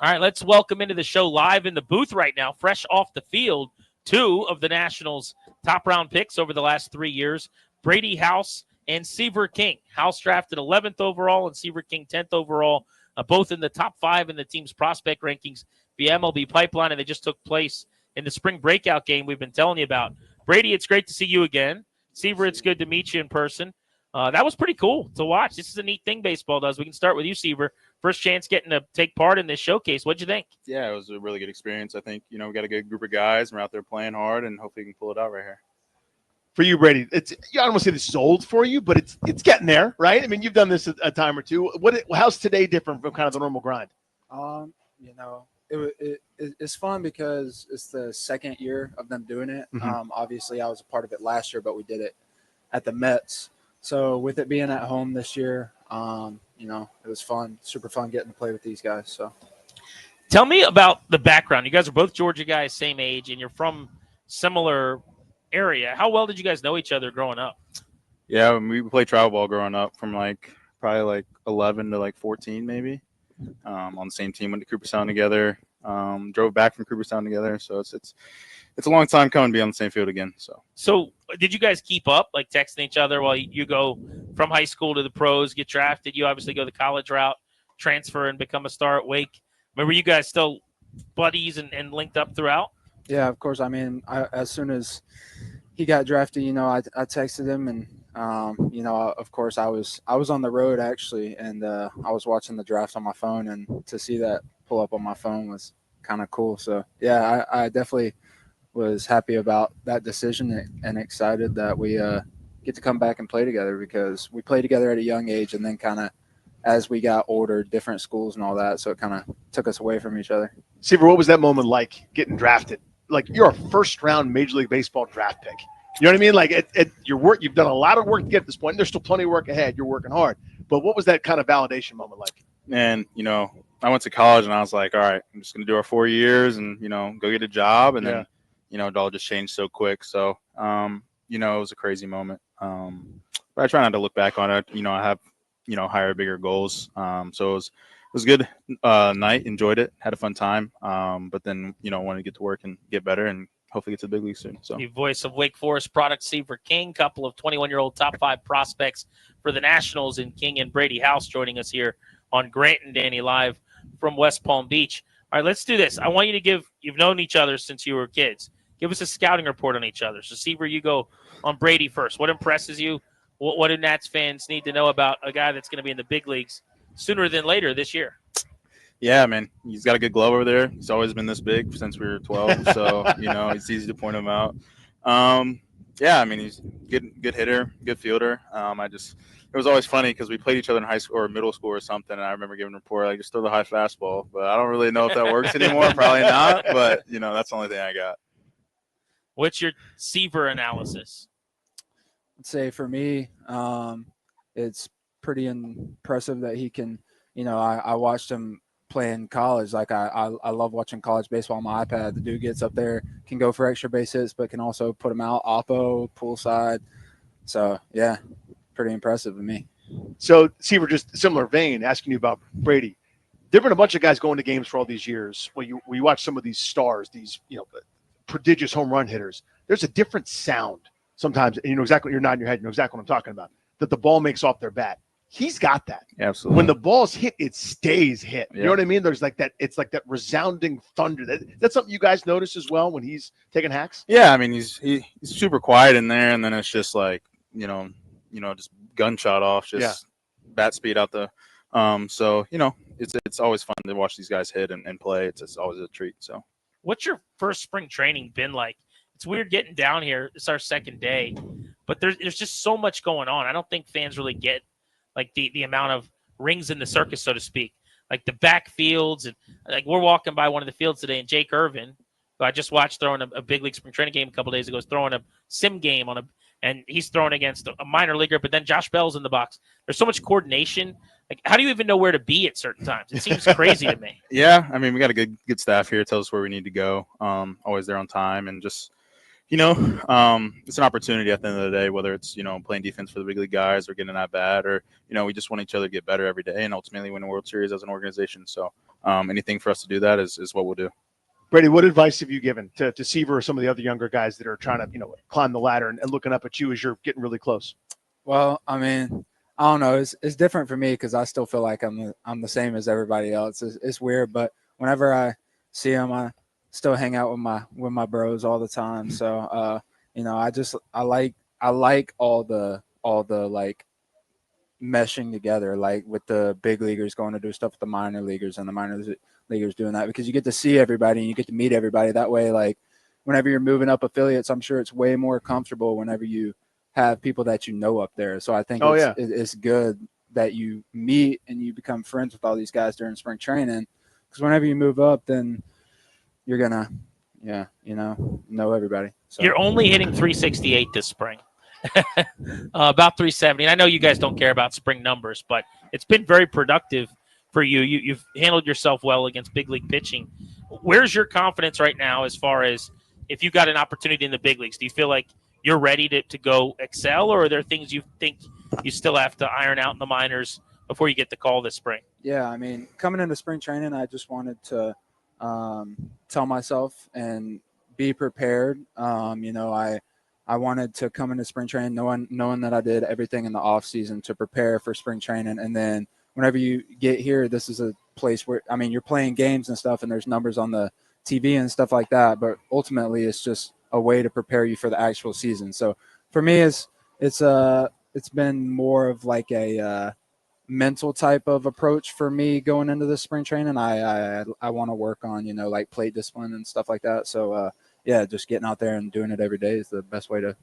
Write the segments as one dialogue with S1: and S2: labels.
S1: All right, let's welcome into the show live in the booth right now, fresh off the field, two of the Nationals' top round picks over the last 3 years, Brady House and Seaver King. House drafted 11th overall and Seaver King 10th overall, both in the top 5 in the team's prospect rankings via MLB Pipeline, and they just took place in the spring breakout game we've been telling you about. Brady, it's great to see you again. Seaver, it's good to meet you in person. That was pretty cool to watch. This is a neat thing baseball does. We can start with you, Seaver. First chance getting to take part in this showcase. What'd you think?
S2: Yeah, it was a really good experience. I think, we got a good group of guys. We're out there playing hard, and hopefully we can pull it out right here.
S3: For you, Brady, I don't want to say this is old for you, but it's getting there, right? I mean, you've done this a time or two. How's today different from kind of the normal grind?
S4: It's fun because it's the second year of them doing it.
S3: Mm-hmm.
S4: Obviously, I was a part of it last year, but we did it at the Mets. So with it being at home this year, it was fun, super fun getting to play with these guys. So,
S1: tell me about the background. You guys are both Georgia guys, same age, and you're from similar area. How well did you guys know each other growing up?
S2: Yeah, we played travel ball growing up from probably 11 to 14 maybe. On the same team, went to Cooperstown together. Drove back from Cooperstown together. So it's a long time coming to be on the same field again.
S1: So did you guys keep up, texting each other while you go from high school to the pros, get drafted? You obviously go the college route, transfer, and become a star at Wake. Were you guys still buddies and linked up throughout?
S4: Yeah, of course. I mean, as soon as he got drafted, I texted him, and of course, I was on the road actually, and I was watching the draft on my phone, and to see that pull up on my phone was kind of cool. So yeah, I definitely was happy about that decision and excited that we get to come back and play together, because we played together at a young age, and then kind of as we got older, different schools and all that, so it kind of took us away from each other.
S3: Seaver, what was that moment like getting drafted? You're a first-round Major League Baseball draft pick. You know what I mean? Your work, you've done a lot of work to get to this point. And there's still plenty of work ahead. You're working hard. But what was that kind of validation moment like?
S2: And, I went to college, and I was like, all right, I'm just going to do our 4 years and, go get a job. And then, it all just changed so quick. So, it was a crazy moment. But I try not to look back on it. I have, higher, bigger goals. So it was a good night. Enjoyed it. Had a fun time. But then, wanted to get to work and get better and hopefully get to the big league soon. So,
S1: the voice of Wake Forest product, Seaver King, couple of 21-year-old top 5 prospects for the Nationals in King and Brady House joining us here on Grant and Danny live from West Palm Beach. All right, let's do this. I want you to you've known each other since you were kids. Give us a scouting report on each other. So, Seaver, you go on Brady first. What impresses you? What do Nats fans need to know about a guy that's going to be in the big leagues sooner than later this year?
S2: Yeah, man, he's got a good glove over there. He's always been this big since we were 12, so it's easy to point him out. Yeah, I mean, he's good hitter, good fielder. It was always funny because we played each other in high school or middle school or something, and I remember giving a report just throw the high fastball, but I don't really know if that works anymore. Probably not, but that's the only thing I got.
S1: What's your Seaver analysis?
S4: I'd say for me, it's pretty impressive that he can. I watched him play in college. I love watching college baseball on my iPad. The dude gets up there, can go for extra base hits, but can also put them out oppo, poolside. So yeah, pretty impressive to me.
S3: So Seaver, just similar vein, asking you about Brady. There've been a bunch of guys going to games for all these years. When you watch some of these stars, these prodigious home run hitters, there's a different sound sometimes. And exactly, you're nodding your head. You know exactly what I'm talking about. That the ball makes off their bat. He's got that.
S2: Absolutely.
S3: When the ball's hit, it stays hit.
S2: Yeah.
S3: You know what I mean? There's that. It's like that resounding thunder. That's something you guys notice as well when he's taking hacks.
S2: Yeah, I mean he's super quiet in there, and then it's just just gunshot off, just bat speed out the. So it's always fun to watch these guys hit and play. It's always a treat. So,
S1: what's your first spring training been like? It's weird getting down here. It's our second day, but there's just so much going on. I don't think fans really get the amount of rings in the circus, so to speak, the backfields. And we're walking by one of the fields today, and Jake Irvin, who I just watched throwing a big league spring training game a couple days ago, is throwing a sim game and he's throwing against a minor leaguer, but then Josh Bell's in the box. There's so much coordination. How do you even know where to be at certain times? It seems crazy to me.
S2: Yeah, I mean, we got a good staff here. Tells us where we need to go. Always there on time, and just You know, it's an opportunity at the end of the day, whether it's, playing defense for the big league guys or getting at bat, or, we just want each other to get better every day and ultimately win a World Series as an organization. So anything for us to do that is what we'll do.
S3: Brady, what advice have you given to Seaver or some of the other younger guys that are trying to, climb the ladder and looking up at you as you're getting really close?
S4: Well, I mean, I don't know. It's different for me because I still feel like I'm the same as everybody else. It's weird, but whenever I see them, I still hang out with my bros all the time. So I like all the like meshing together, like with the big leaguers going to do stuff with the minor leaguers and the minor leaguers doing that, because you get to see everybody and you get to meet everybody that way. Like whenever you're moving up affiliates, I'm sure it's way more comfortable whenever you have people that up there. So I think it's good that you meet and you become friends with all these guys during spring training, because whenever you move up, then you're gonna know everybody. So.
S1: You're only hitting 368 this spring. About 370. And I know you guys don't care about spring numbers, but it's been very productive for you. You've handled yourself well against big league pitching. Where's your confidence right now as far as if you got an opportunity in the big leagues? Do you feel like you're ready to go excel, or are there things you think you still have to iron out in the minors before you get the call this spring?
S4: Yeah, I mean, coming into spring training, I just wanted to tell myself and be prepared. I wanted to come into spring training knowing that I did everything in the off season to prepare for spring training. And then whenever you get here, this is a place where, I mean, you're playing games and stuff and there's numbers on the TV and stuff like that. But ultimately it's just a way to prepare you for the actual season. So for me, it's been more of like a mental type of approach for me going into this spring training. I want to work on, like plate discipline and stuff like that. So, yeah, just getting out there and doing it every day is the best way to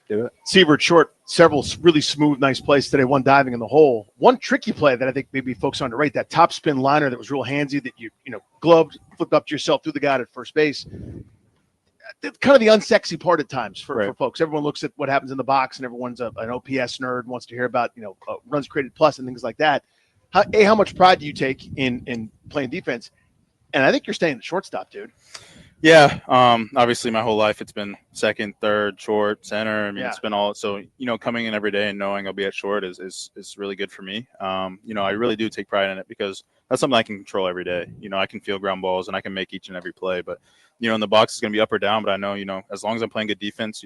S4: do it.
S3: Seaver short several really smooth, nice plays today. One diving in the hole. One tricky play that I think maybe folks underrate, that top spin liner that was real handsy that you gloved, flipped up to yourself, through the guy at first base. Kind of the unsexy part at times for folks. Everyone looks at what happens in the box, and everyone's an OPS nerd, wants to hear about runs created plus and things like that. How much pride do you take in playing defense? And I think you're staying at shortstop, dude.
S2: Yeah, obviously my whole life it's been second, third, short, center. I mean, It's been all so. Coming in every day and knowing I'll be at short is really good for me. I really do take pride in it because that's something I can control every day. I can feel ground balls and I can make each and every play. But in the box is going to be up or down. But I know as long as I'm playing good defense,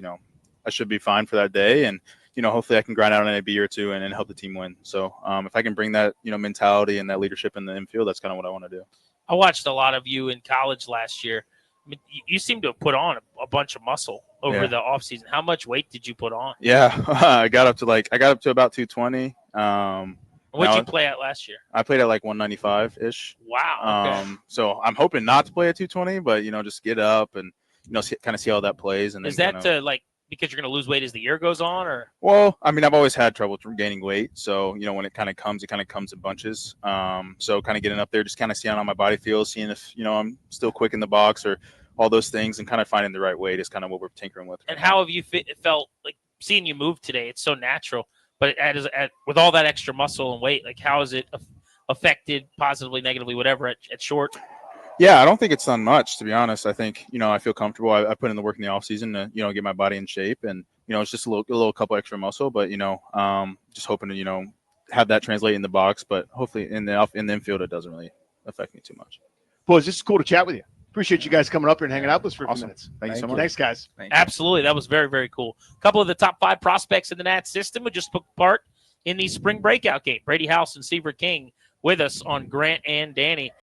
S2: I should be fine for that day. And hopefully I can grind out an AB or two and help the team win. So if I can bring that mentality and that leadership in the infield, that's kind of what I want to do.
S1: I watched a lot of you in college last year. I mean, you seem to have put on a bunch of muscle over the offseason. How much weight did you put on?
S2: Yeah, I got up to about 220.
S1: What did you play at last year?
S2: I played at like 195-ish.
S1: Wow. Okay.
S2: So I'm hoping not to play at 220, but just get up and kind of see how that plays. And
S1: is that because you're going to lose weight as the year goes on, or?
S2: Well, I mean, I've always had trouble gaining weight. So, when it kind of comes in bunches. So kind of getting up there, just kind of seeing how my body feels, seeing if, I'm still quick in the box or all those things, and kind of finding the right weight is kind of what we're tinkering with.
S1: And how have you felt like seeing you move today? It's so natural, but with all that extra muscle and weight, like how has it affected positively, negatively, whatever at short?
S2: Yeah, I don't think it's done much, to be honest. I think, I feel comfortable. I put in the work in the off season to, get my body in shape, and, it's just a little couple extra muscle, but, just hoping to, have that translate in the box, but hopefully in the infield, it doesn't really affect me too much.
S3: Boys, this is cool to chat with you. Appreciate you guys coming up here and hanging out with us for a few minutes.
S2: Thank you so much.
S3: Thanks, guys.
S1: Absolutely. That was very, very cool. A couple of the top 5 prospects in the Nats system who just took part in the spring breakout game. Brady House and Seaver King with us on Grant and Danny.